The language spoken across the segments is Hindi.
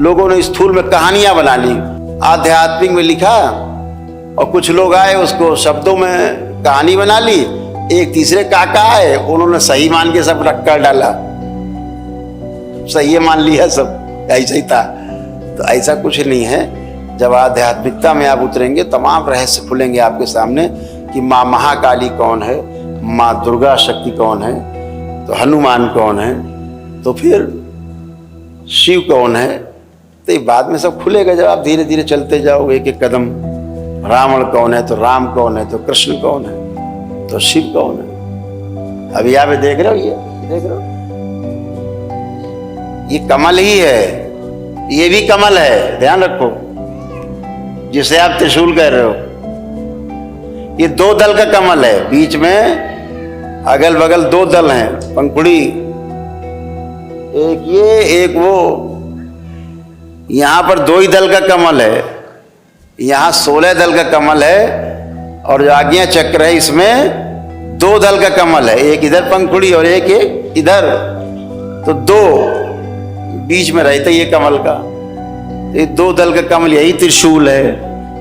लोगों ने स्थूल में कहानियां बना ली, आध्यात्मिक में लिखा, और कुछ लोग आए उसको शब्दों में कहानी बना ली। एक तीसरे काका आए, उन्होंने सही मान के सब रख कर डाला, सही मान लिया, सब ऐसा ही था। तो ऐसा कुछ नहीं है। जब आध्यात्मिकता में आप उतरेंगे, तमाम रहस्य खुलेंगे आपके सामने कि माँ महाकाली कौन है, माँ दुर्गा शक्ति कौन है, तो हनुमान कौन है, तो फिर शिव कौन है। तो ये बाद में सब खुलेगा जब आप धीरे धीरे चलते जाओ एक एक कदम। रावण कौन है, तो राम कौन है, तो कृष्ण कौन है, तो शिव कौन है। अभी आप देख रहे हो, ये देख रहे हो, ये कमल ही है, ये भी कमल है, ध्यान रखो, जिसे आप त्रिशूल कह रहे हो। ये 2 दल का कमल है, बीच में अगल बगल 2 दल हैं, पंखुड़ी, एक ये एक वो। यहां पर 2 ही दल का कमल है, यहां 16 दल का कमल है, और जो आज्ञा चक्र है इसमें 2 दल का कमल है, एक इधर पंखुड़ी और एक इधर, तो 2 बीच में रहता ये कमल का। ये 2 दल का कमल, यही त्रिशूल है,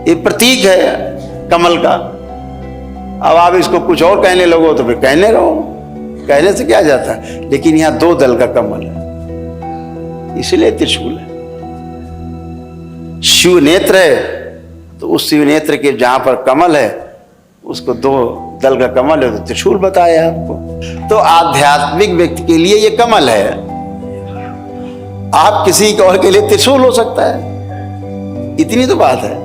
ये प्रतीक है कमल का। अब आप इसको कुछ और कहने लगो तो फिर कहने रहो, कहने से क्या जाता है, लेकिन यहां 2 दल का कमल है, इसलिए त्रिशूल है। शिव नेत्र है, तो उस शिव नेत्र के जहां पर कमल है उसको 2 दल का कमल है, तो त्रिशूल बताया आपको। तो आध्यात्मिक व्यक्ति के लिए ये कमल है, आप किसी और के लिए त्रिशूल हो सकता है, इतनी तो बात है।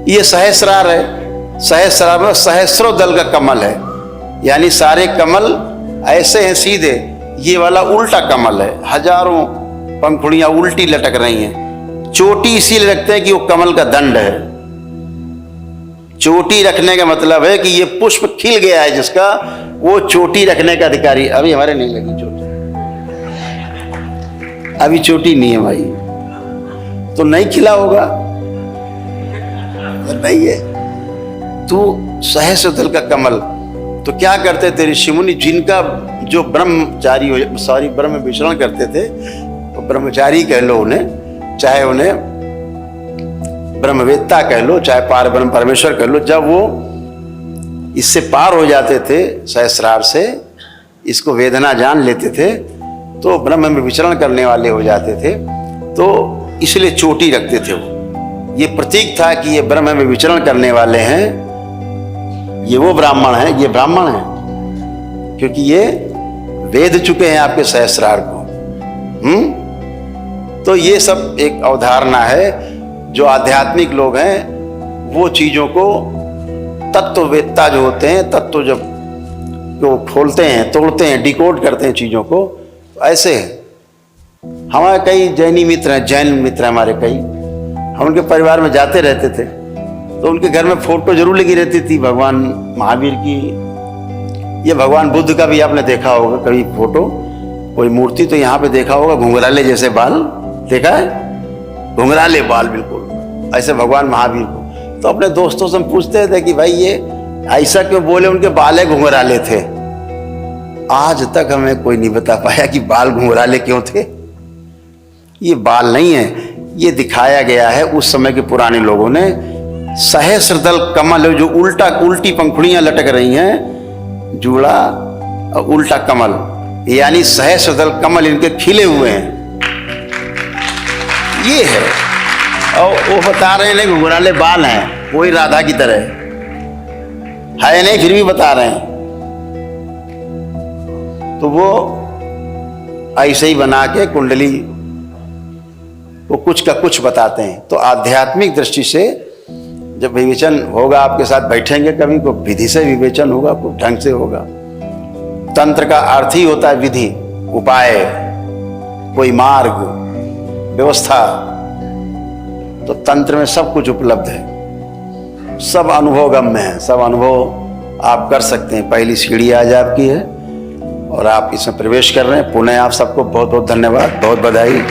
ये सहस्रार है, सहस्रार में सहस्रों दल का कमल है, यानी सारे कमल ऐसे हैं सीधे, ये वाला उल्टा कमल है, हजारों पंखुड़ियां उल्टी लटक रही हैं। चोटी इसीलिए रखते हैं कि वो कमल का दंड है। चोटी रखने का मतलब है कि ये पुष्प खिल गया है जिसका, वो चोटी रखने का अधिकारी। अभी हमारे नहीं लगी चोटी, अभी चोटी नहीं है भाई, तो नहीं खिला होगा, नहीं है। तू सहस्र दल का कमल। तो क्या करते थे ऋषि मुनि, जिनका जो ब्रह्मचारी ब्रह्म विचरण करते थे, तो ब्रह्मचारी कह लो उन्हें, चाहे उन्हें ब्रह्मवेत्ता कह लो, चाहे पार ब्रह्म परमेश्वर कह लो, जब वो इससे पार हो जाते थे, सहस्रार से इसको वेदना जान लेते थे, तो ब्रह्म में विचरण करने वाले हो जाते थे। तो इसलिए चोटी रखते थे वो, ये प्रतीक था कि ये ब्रह्म में विचरण करने वाले हैं, ये वो ब्राह्मण हैं, ये ब्राह्मण हैं, क्योंकि ये वेद चुके हैं आपके सहस्रार को। तो ये सब एक अवधारणा है। जो आध्यात्मिक लोग हैं वो चीजों को, तत्ववेत्ता जो होते हैं, तत्व जब वो खोलते हैं, तोड़ते हैं, डिकोड करते हैं चीजों को, तो ऐसे है। हमारे कई जैनी मित्र हैं, जैन मित्र हैं हमारे कई, हम उनके परिवार में जाते रहते थे, तो उनके घर में फोटो जरूर लगी रहती थी भगवान महावीर की, ये भगवान बुद्ध का भी आपने देखा होगा कभी फोटो, कोई मूर्ति तो यहाँ पे देखा होगा, घुंघराले जैसे बाल देखा है, घुंघराले बाल बिल्कुल ऐसे भगवान महावीर को। तो अपने दोस्तों से हम पूछते थे कि भाई ये ऐसा क्यों बोले, उनके बाल घुंघराले थे। आज तक हमें कोई नहीं बता पाया कि बाल घुंघराले क्यों थे। ये बाल नहीं है, ये दिखाया गया है उस समय के पुराने लोगों ने। सहस्रदल कमल जो उल्टी पंखुड़ियां लटक रही हैं, जूड़ा और उल्टा कमल, यानी सहस्रदल कमल इनके खिले हुए हैं, ये है। और वो बता रहे हैं घुंघराले बाल हैं, वही राधा की तरह है नहीं, फिर भी बता रहे हैं। तो वो ऐसे ही बना के कुंडली वो कुछ का कुछ बताते हैं। तो आध्यात्मिक दृष्टि से जब विवेचन होगा, आपके साथ बैठेंगे कभी, को विधि से विवेचन होगा, को ढंग से होगा। तंत्र का अर्थ ही होता है विधि, उपाय, कोई मार्ग, व्यवस्था। तो तंत्र में सब कुछ उपलब्ध है, सब अनुभवगम्य है, सब अनुभव आप कर सकते हैं। पहली सीढ़ी आज आपकी है और आप इसमें प्रवेश कर रहे हैं। पुनः आप सबको बहुत बहुत धन्यवाद, बहुत बधाई।